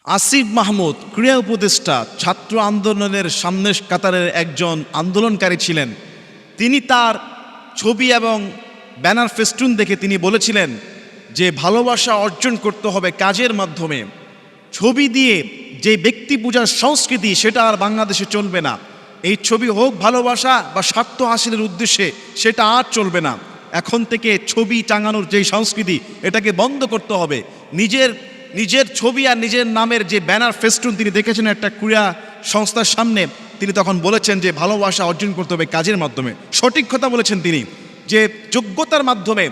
আসিফ মাহমুদ ক্রীড়া উপদেষ্টা, ছাত্র আন্দোলনের সামনের কাতারের একজন আন্দোলনকারী ছিলেন। তিনি তার ছবি এবং ব্যানার ফেস্টুন দেখে তিনি বলেছিলেন যে ভালোবাসা অর্জন করতে হবে কাজের মাধ্যমে। ছবি দিয়ে যে ব্যক্তি পূজার সংস্কৃতি সেটা আর বাংলাদেশে চলবে না। এই ছবি হোক ভালোবাসা বা স্বার্থ হাসিলের উদ্দেশ্যে, সেটা আর চলবে না। এখন থেকে ছবি টাঙানোর যেই সংস্কৃতি, এটাকে বন্ধ করতে হবে। নিজের ছবি আর নিজের নামের যে ব্যানার ফেস্টুন তিনি দেখেছেন একটা ক্রীড়া সংস্থার সামনে, তিনি তখন বলেছেন যে ভালোবাসা অর্জন করতে হবে কাজের মাধ্যমে। সঠিক কথা বলেছেন তিনি, যে যোগ্যতার মাধ্যমে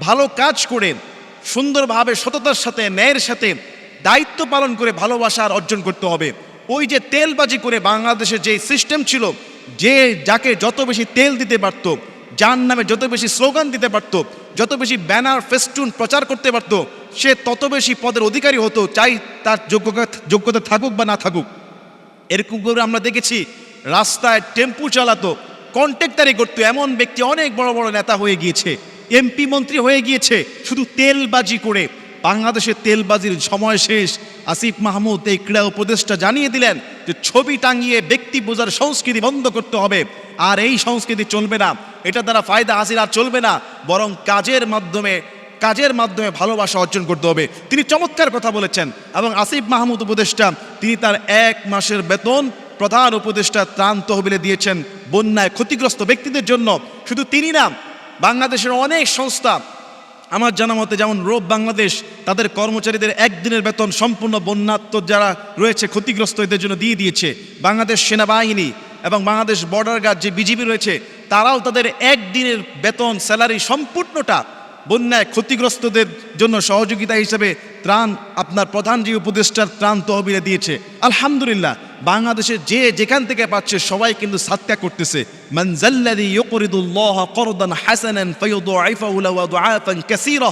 ভালো কাজ করে সুন্দরভাবে সততার সাথে ন্যায়ের সাথে দায়িত্ব পালন করে ভালোবাসা অর্জন করতে হবে। ওই যে তেলবাজি করে বাংলাদেশে যে সিস্টেম ছিল, যে যাকে যত বেশি তেল দিতে পারত, যার নামে যত বেশি স্লোগান দিতে পারত, যত বেশি ব্যানার ফেস্টুন প্রচার করতে পারত, সে তত বেশি পদের অধিকারী হতো, চাই তার যোগ্যতা থাকুক বা না থাকুক। এরকম করে আমরা দেখেছি রাস্তায় টেম্পু চালাতো, কন্ট্রাক্টারি করতো, এমন ব্যক্তি অনেক বড় বড় নেতা হয়ে গিয়েছে, এমপি মন্ত্রী হয়ে গিয়েছে শুধু তেলবাজি করে। বাংলাদেশের তেলবাজির সময় শেষ। আসিফ মাহমুদ এই ক্রীড়া উপদেষ্টা জানিয়ে দিলেন যে ছবি টাঙিয়ে ব্যক্তি বোঝার সংস্কৃতি বন্ধ করতে হবে। আর এই সংস্কৃতি চলবে না, এটা দ্বারা ফায়দা হাসিল আর চলবে না, বরং কাজের মাধ্যমে ভালোবাসা অর্জন করতে হবে। তিনি চমৎকার কথা বলেছেন। এবং আসিফ মাহমুদ উপদেষ্টা তিনি তার 1 মাসের বেতন প্রধান উপদেষ্টা ত্রাণ তহবিলে দিয়েছেন বন্যায় ক্ষতিগ্রস্ত ব্যক্তিদের জন্য। শুধু তিনি না, বাংলাদেশের অনেক সংস্থা, আমার জানা মতে যেমন রোব বাংলাদেশ, তাদের কর্মচারীদের একদিনের বেতন সম্পূর্ণ বন্যাত্ম যারা রয়েছে ক্ষতিগ্রস্ত এদের জন্য দিয়ে দিয়েছে। বাংলাদেশ সেনাবাহিনী এবং বাংলাদেশ বর্ডার গার্ড যে বিজিবি রয়েছে, তারাও তাদের একদিনের বেতন স্যালারি সম্পূর্ণটা বন্যায় ক্ষতিগ্রস্তদের জন্য সহযোগিতা হিসেবে ত্রাণ আপনার প্রধান যে উপদেষ্টার ত্রাণ তহবিলে দিয়েছে। আলহামদুলিল্লাহ, বাংলাদেশে যে যেখান থেকে পাচ্ছে সবাই কিন্তু সাদকা করতেছে। মান যাল্লাযী ইউকরিদুল্লাহ করদান হাসানান ফায়ুদাইফাহু লাহু আদআফান কাসীরা।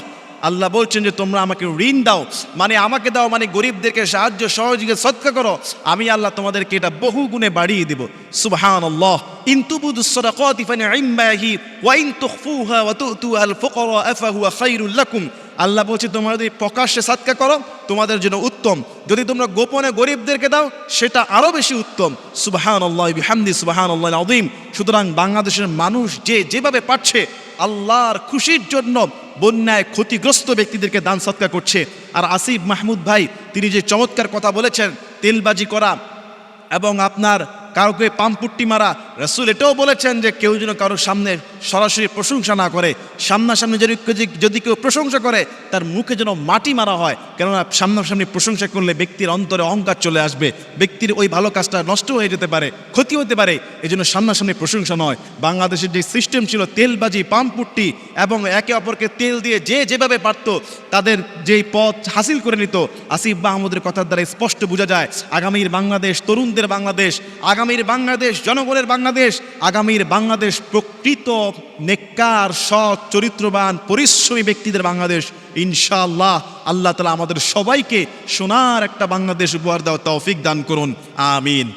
আল্লাহ বলছেন যে তোমরা আমাকে ঋণ দাও, মানে আমাকে দাও, মানে গরিবদেরকে সাহায্য সহযোগিতা সদকা করো, আমি আল্লাহ তোমাদেরকে এটা বহু গুণে বাড়িয়ে দেব। সুবহানাল্লাহ। ইন তুবুদুস সাদাকাতি ফানি'ম্মা হি ওয়া ইন তুখফুহা ওয়া তু'তুহাল ফুকারা ফাহুয়া খায়রুল লাকুম। আল্লাহ বলছে তোমরা যদি প্রকাশ্যে সাদকা করো তোমাদের জন্য উত্তম, যদি তোমরা গোপনে গরিবদেরকে দাও সেটা আরও বেশি উত্তম। সুবহানাল্লাহ বিহামদি সুবহানাল্লাহিল আযীম। সুতরাং বাংলাদেশের মানুষ যে যেভাবে পারছে আল্লাহর খুশির জন্য বন্যায় ক্ষতিগ্রস্ত ব্যক্তিদেরকে দান সৎকার করছে। আর আসিফ মাহমুদ ভাই তিনি যে চমৎকার কথা বলেছেন, তেলবাজি করা এবং আপনার কাউকে পাম্পুট্টি মারা, রাসূল এটাও বলেছেন যে কেউ যেন কারোর সামনে সরাসরি প্রশংসা না করে, সামনাসামনি যদি কেউ প্রশংসা করে তার মুখে যেন মাটি মারা হয়। কেননা সামনাসামনি প্রশংসা করলে ব্যক্তির অন্তরে অহংকার চলে আসবে, ব্যক্তির ওই ভালো কাজটা নষ্ট হয়ে যেতে পারে, ক্ষতি হতে পারে। এই জন্য সামনাসামনি প্রশংসা নয়। বাংলাদেশের যে সিস্টেম ছিল তেলবাজি, পাম্পুট্টি এবং একে অপরকে তেল দিয়ে যে যেভাবে পারত তাদের যেই পথ হাসিল করে নিত, আসিফ মাহমুদের কথার দ্বারা স্পষ্ট বোঝা যায় আগামীর বাংলাদেশ তরুণদের বাংলাদেশ, আগামীর বাংলাদেশ জনগণের বাংলাদেশ, আগামীর বাংলাদেশ প্রকৃত নেককার সৎ চরিত্রবান পরিশ্রমী ব্যক্তিদের বাংলাদেশ। ইনশাআল্লাহ আল্লাহ তাআলা আমাদের সবাইকে সোনার একটা বাংলাদেশ উপহার দেওয়ার তৌফিক দান করুন। আমিন।